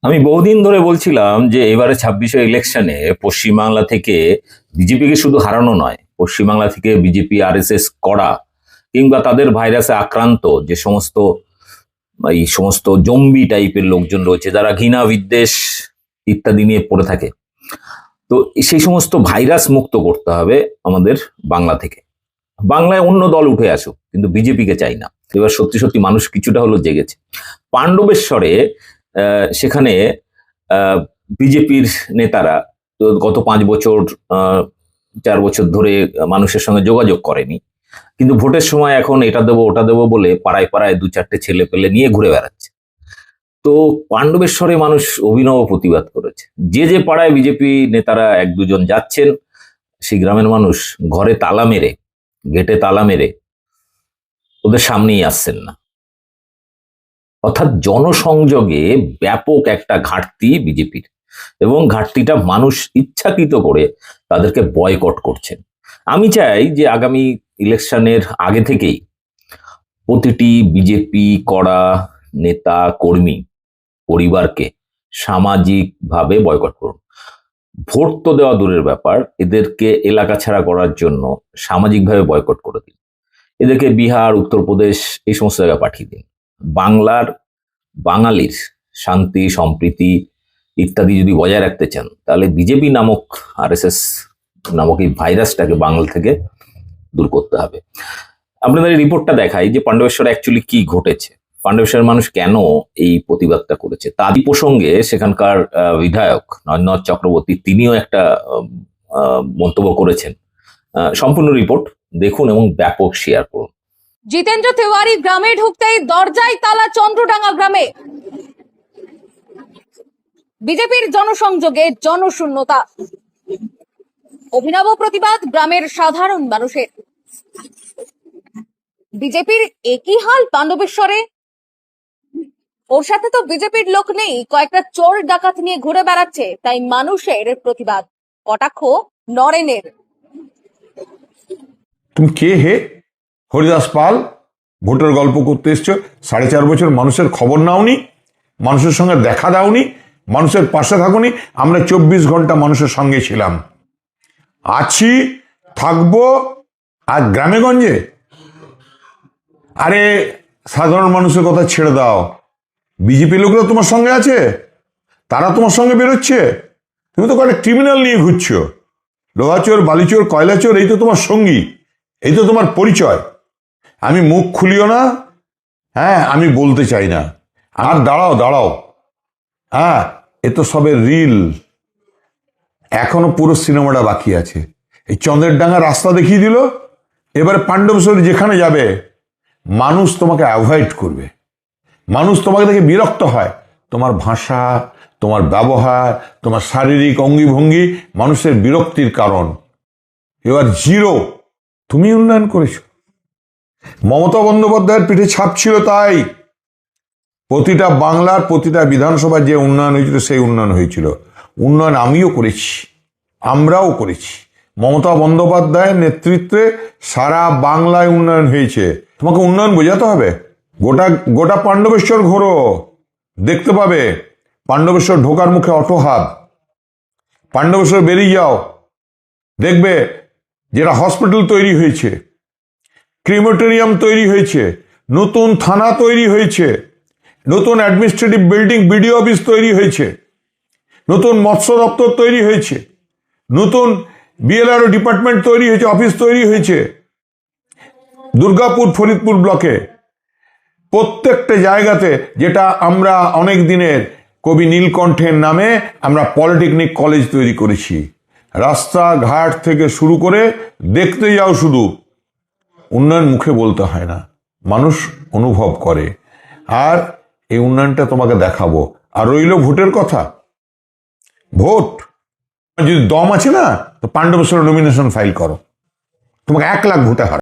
আমি বহুদিন ধরে বলছিলাম যে এবারে 26-এ ইলেকশনে পশ্চিমবাংলা থেকে বিজেপিকে শুধু হারানো নয়, পশ্চিমবাংলা থেকে বিজেপি আরএসএস করা কিংবা তাদের ভাইরাসে আক্রান্ত যে সমস্ত এই সমস্ত জম্বি টাইপের লোকজন রয়েছে যারা ঘৃণা বিদ্বেষ ইত্যাদি নিয়ে পড়ে থাকে, তো সেই সমস্ত ভাইরাস মুক্ত করতে হবে আমাদের বাংলা থেকে। বাংলায় অন্য দল উঠে আসুক, কিন্তু বিজেপিকে চাই না। এবার সত্যি সত্যি মানুষ কিছুটা হলো জেগেছে। পাণ্ডবেশ্বরে সেখানে বিজেপির নেতারা তো গত 5 বছর 4 বছর ধরে মানুষের সঙ্গে যোগাযোগ করেনি, কিন্তু ভোটের সময় এখন এটা দেবো ওটা দেবো বলে পাড়ায় পাড়ায় 2-4টে ছেলে পেলে নিয়ে ঘুরে বেড়াচ্ছে। তো পাণ্ডবেশ্বরে মানুষ অভিনব প্রতিবাদ করেছে। যে যে পাড়ায় বিজেপি নেতারা 1-2 জন যাচ্ছেন, সেই গ্রামের মানুষ ঘরে তালা মেরে, গেটে তালা মেরে ওদের সামনেই আসছেন না। অর্থাৎ জনসংযোগে ব্যাপক একটা ঘাটতি বিজেপির, এবং ঘাটতিটা মানুষ ইচ্ছাকৃত করে তাদেরকে বয়কট করছেন। আমি চাই যে আগামী ইলেকশনের আগে থেকেই প্রতিটি বিজেপি করা নেতা কর্মী পরিবারকে সামাজিকভাবে বয়কট করুন। ভোট তো দেওয়া দূরের ব্যাপার, এদেরকে এলাকা ছাড়া করার জন্য সামাজিকভাবে বয়কট করে দিন। এদেরকে বিহার, উত্তরপ্রদেশ এই সমস্ত জায়গায় পাঠিয়ে দিন। বাংলার বাঙালির শান্তি সম্প্রীতি ইত্যাদি যদি বজায় রাখতে চান, তাহলে বিজেপি নামক আরএসএস নামক এই ভাইরাসটাকে বাংলা থেকে দূর করতে হবে। আপনাদের এই রিপোর্টটা দেখাই যে পাণ্ডবেশ্বরে অ্যাকচুয়ালি কি ঘটেছে, পাণ্ডবেশ্বরের মানুষ কেন এই প্রতিবাদটা করেছে। তারই প্রসঙ্গে সেখানকার বিধায়ক নয়নাথ চক্রবর্তী তিনিও একটা মন্তব্য করেছেন। সম্পূর্ণ রিপোর্ট দেখুন এবং ব্যাপক শেয়ার করুন। জিতেন্দ্র তেওয়ারি গ্রামে ঢুকতেই দরজায় তালা চন্দ্রডাঙ্গা গ্রামে। বিজেপির জনসংযোগে জনশূন্যতা, অভিনব প্রতিবাদ গ্রামের সাধারণ মানুষের। বিজেপির একই হাল পাণ্ডবেশ্বরে। ওর সাথে তো বিজেপির লোক নেই, কয়েকটা চোর ডাকাত নিয়ে ঘুরে বেড়াচ্ছে, তাই মানুষের প্রতিবাদ। কটাক্ষ নরেনের। তুমি কে হে? হরিদাস পাল, ভোটের গল্প করতে এসছো। 4.5 বছর মানুষের খবর নাওনি, মানুষের সঙ্গে দেখা দাওনি, মানুষের পাশে থাকুনি। আমরা 24 ঘন্টা মানুষের সঙ্গে ছিলাম, আছি, থাকবো। আর গ্রামে গঞ্জে আরে সাধারণ মানুষের কথা ছেড়ে দাও। বিজেপি লোকরা তোমার সঙ্গে আছে, তারা তোমার সঙ্গে বেরোচ্ছে। তুমি তো কয়েকটা ক্রিমিনাল নিয়ে ঘুরছো, লোহাচোর, বালিচোর, কয়লাচোর, এই তো তোমার সঙ্গী, এই তো তোমার পরিচয়। আমি মুখ খুলিও না, হ্যাঁ, আমি বলতে চাই না। আর দাঁড়াও, হ্যাঁ, এ তো সবে রিল, এখনো পুরো সিনেমাটা বাকি আছে। এই চন্দ্রের ডাঙ্গা রাস্তা দেখিয়ে দিল, এবারে পাণ্ডবেশ্বরী যেখানে যাবে মানুষ তোমাকে অ্যাভয়েড করবে, মানুষ তোমাকে দেখে বিরক্ত হয়। তোমার ভাষা, তোমার ব্যবহার, তোমার শারীরিক অঙ্গি ভঙ্গি মানুষের বিরক্তির কারণ। এবার জিরো, তুমি উন্নয়ন করেছো। মমতা বন্দ্যোপাধ্যায়ের পিঠে ছাপ ছিল, তাই প্রতিটা বাংলার প্রতিটা বিধানসভায় যে উন্নয়ন হয়েছিল সেই উন্নয়ন হয়েছিল। উন্নয়ন আমিও করেছি, আমরাও করেছি। মমতা বন্দ্যোপাধ্যায়ের নেতৃত্বে সারা বাংলায় উন্নয়ন হয়েছে। তোমাকে উন্নয়ন বোঝাতে হবে। গোটা পাণ্ডবেশ্বর ঘোরো, দেখতে পাবে পাণ্ডবেশ্বর ঢোকার মুখে অটো হাব। পাণ্ডবেশ্বর বেরিয়ে যাও, দেখবে যেটা হসপিটাল তৈরি হয়েছে, ক্রিমেটোরিয়াম তৈরি হয়েছে, নতুন থানা তৈরি হয়েছে, নতুন অ্যাডমিনিস্ট্রেটিভ বিল্ডিং, বিডিও অফিস তৈরি হয়েছে, নতুন মৎস্য দপ্তর তৈরি হয়েছে, নতুন বিএলআরও ডিপার্টমেন্ট তৈরি হয়েছে, অফিস তৈরি হয়েছে। দুর্গাপুর, ফরিদপুর ব্লকে প্রত্যেকটা জায়গাতে, যেটা আমরা অনেক দিনের কবি নীলকণ্ঠের নামে আমরা পলিটেকনিক কলেজ তৈরি করেছি। রাস্তাঘাট থেকে শুরু করে দেখতে যাও, শুধু উন্নয়ন মুখে বলতে হয় না, মানুষ অনুভব করে। আর এই উন্নয়নটা তোমাকে দেখাবো। আর রইল ভোটের কথা, ভোট যদি দম আছে না, তো পাণ্ডবেশ্বর নমিনেশন ফাইল করো, তোমাকে 1 লাখ ভোটে হারাবে।